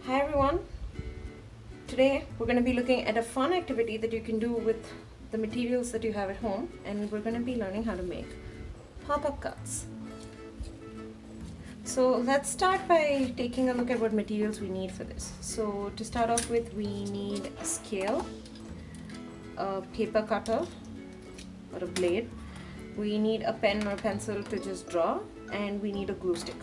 Hi everyone. Today we're going to be looking at a fun activity that you can do with the materials that you have at home, and we're going to be learning how to make pop-up cards. So let's start by taking a look at what materials we need for this. So to start off with, we need a scale, a paper cutter or a blade, we need a pen or pencil to just draw, and we need a glue stick.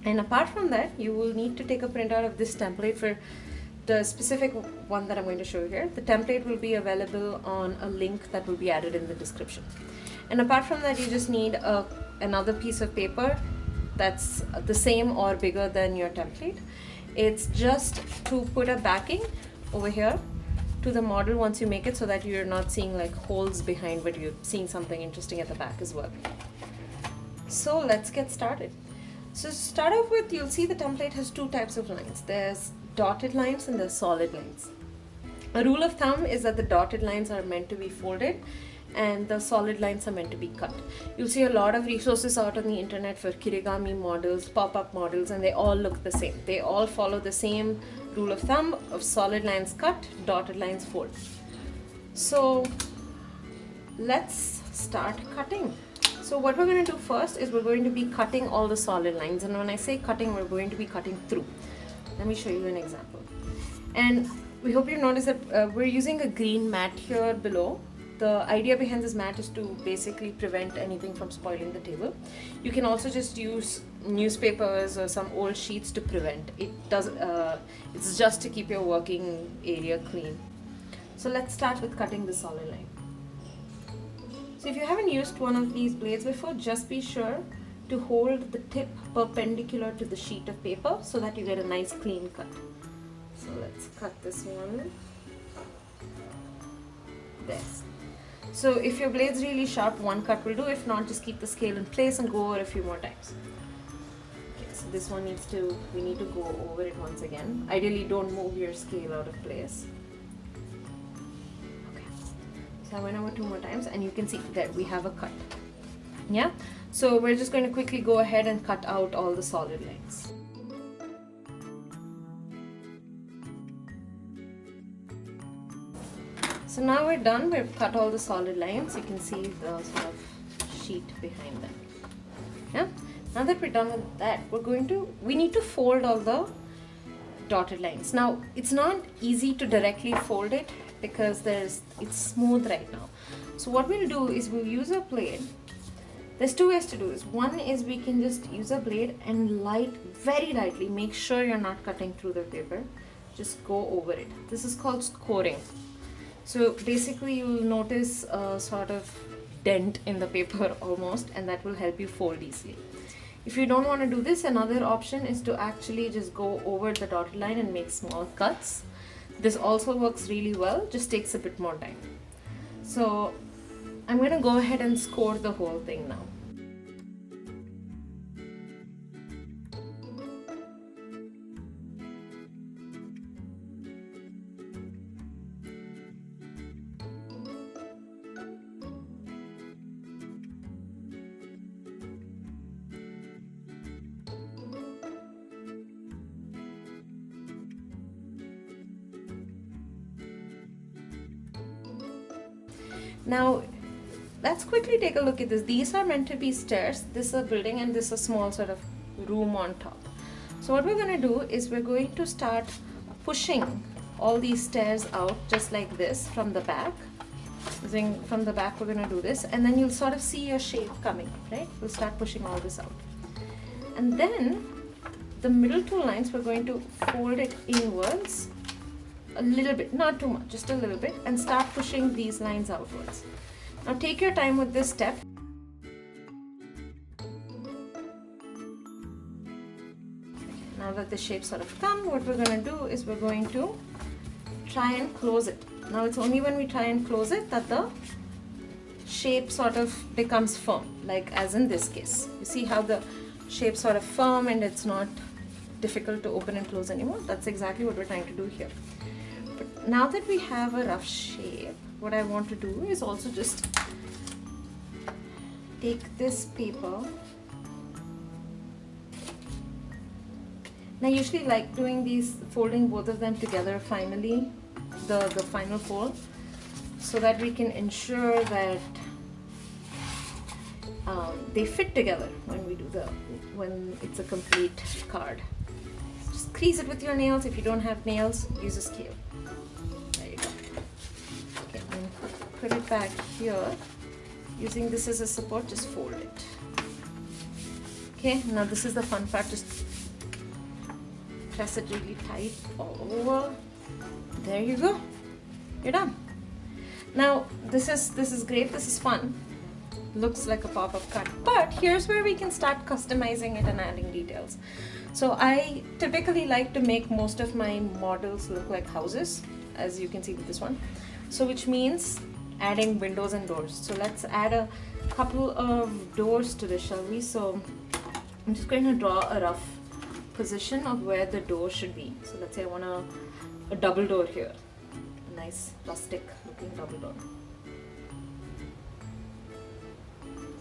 And apart from that, you will need to take a printout of this template for the specific one that I'm going to show you here. The template will be available on a link that will be added in the description. And apart from that, you just need another piece of paper that's the same or bigger than your template. It's just to put a backing over here to the model once you make it, so that you're not seeing like holes behind, but you're seeing something interesting at the back as well. So let's get started. So to start off with, you'll see the template has two types of lines. There's dotted lines and there's solid lines. A rule of thumb is that the dotted lines are meant to be folded and the solid lines are meant to be cut. You'll see a lot of resources out on the internet for kirigami models, pop-up models, and they all look the same. They all follow the same rule of thumb of solid lines cut, dotted lines fold. So let's start cutting. So what we're going to do first is we're going to be cutting all the solid lines, and when I say cutting, we're going to be cutting through. Let me show you an example. And we hope you notice that we're using a green mat here below. The idea behind this mat is to basically prevent anything from spoiling the table. You can also just use newspapers or some old sheets to prevent. It's just to keep your working area clean. So let's start with cutting the solid line. So if you haven't used one of these blades before, just be sure to hold the tip perpendicular to the sheet of paper so that you get a nice clean cut. So let's cut this one. There. So if your blade's really sharp, one cut will do. If not, just keep the scale in place and go over a few more times. Okay, so this one we need to go over it once again. Ideally, don't move your scale out of place. So I went over two more times, and you can see that we have a cut. Yeah, so we're just going to quickly go ahead and cut out all the solid lines. So now we're done. We've cut all the solid lines. You can see the sort of sheet behind them. Yeah, now that we're done with that, we need to fold all the dotted lines. Now it's not easy to directly fold it because it's smooth right now. So what we'll do is we'll use a blade. There's two ways to do this. One is we can just use a blade and very lightly, make sure you're not cutting through the paper, just go over it. This is called scoring. So basically you'll notice a sort of dent in the paper almost, and that will help you fold easily. If you don't want to do this, another option is to actually just go over the dotted line and make small cuts. This also works really well, just takes a bit more time. So I'm going to go ahead and score the whole thing now. Now, let's quickly take a look at this. These are meant to be stairs. This is a building, and this is a small sort of room on top. So what we're going to do is we're going to start pushing all these stairs out just like this from the back. From the back, we're going to do this, and then you'll sort of see a shape coming up, right? We'll start pushing all this out. And then the middle two lines, we're going to fold it inwards a little bit, not too much, just a little bit, and start pushing these lines outwards. Now take your time with this step. Now that the shape sort of come, what we're going to do is we're going to try and close it. Now it's only when we try and close it that the shape sort of becomes firm, like as in this case. You see how the shape's sort of firm and it's not difficult to open and close anymore? That's exactly what we're trying to do here. But now that we have a rough shape, what I want to do is also just take this paper And I usually like doing these, folding both of them together finally, the final fold, so that we can ensure that they fit together when it's a complete card. Just crease it with your nails. If you don't have nails, use a scale. There you go. Okay, and put it back here. Using this as a support, just fold it. Okay, now this is the fun part. Just press it really tight all over. There you go. You're done. Now this is great. This is fun. Looks like a pop-up card, but here's where we can start customizing it and adding details. So I typically like to make most of my models look like houses, as you can see with this one. So which means adding windows and doors. So let's add a couple of doors to this, shall we? So I'm just going to draw a rough position of where the door should be. So let's say I want a double door here, a nice rustic looking double door.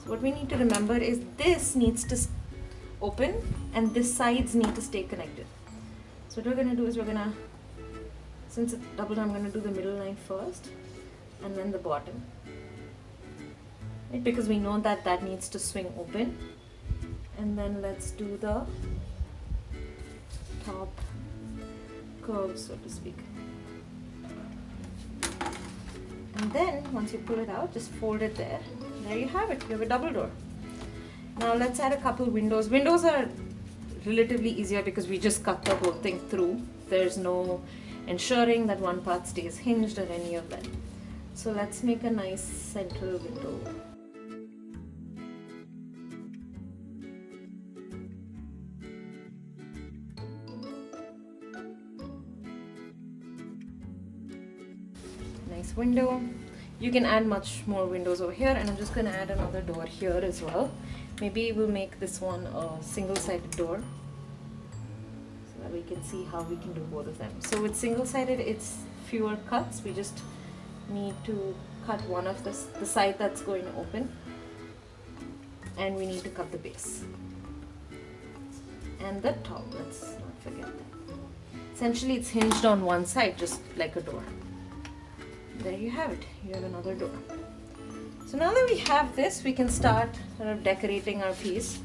So what we need to remember is this needs to open and this sides need to stay connected. So what we're going to do is since it's double door, I'm going to do the middle line first and then the bottom, right? Because we know that that needs to swing open. And then let's do the top curve, so to speak. And then once you pull it out, just fold it there. There you have it. You have a double door. Now let's add a couple windows. Windows are relatively easier because we just cut the whole thing through. There's no ensuring that one part stays hinged or any of that. So let's make a nice central window. Nice window. You can add much more windows over here, and I'm just going to add another door here as well. Maybe we'll make this one a single-sided door so that we can see how we can do both of them. So with single-sided, it's fewer cuts. We just need to cut one of the side that's going to open, and we need to cut the base and the top. Let's not forget that. Essentially, it's hinged on one side, just like a door. There you have it. You have another door. So now that we have this, we can start sort of decorating our piece.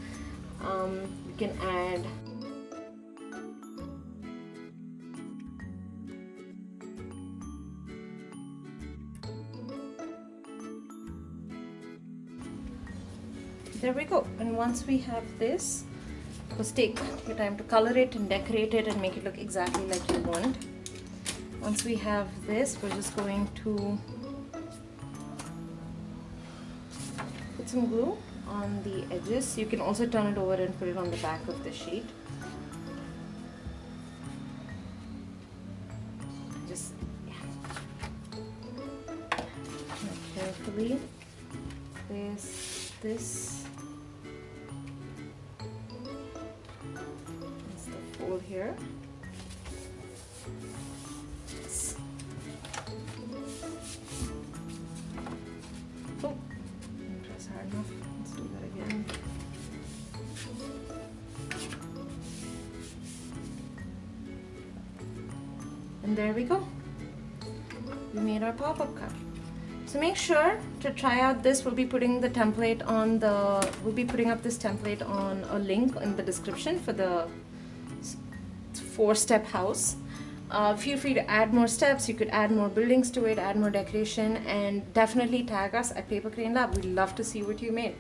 We can add there we go. And once we have this, just take your time to color it and decorate it and make it look exactly like you want. Once we have this, we're just going to put some glue on the edges. You can also turn it over and put it on the back of the sheet. Just carefully place this. That's the fold here. Oh, didn't press hard enough. Let's do that again. And there we go. We made our pop-up card. So make sure to try out this. We'll be putting the template on we'll be putting up this template on a link in the description for the 4-step house. Feel free to add more steps. You could add more buildings to it, add more decoration, and definitely tag us at Paper Crane Lab. We'd love to see what you made.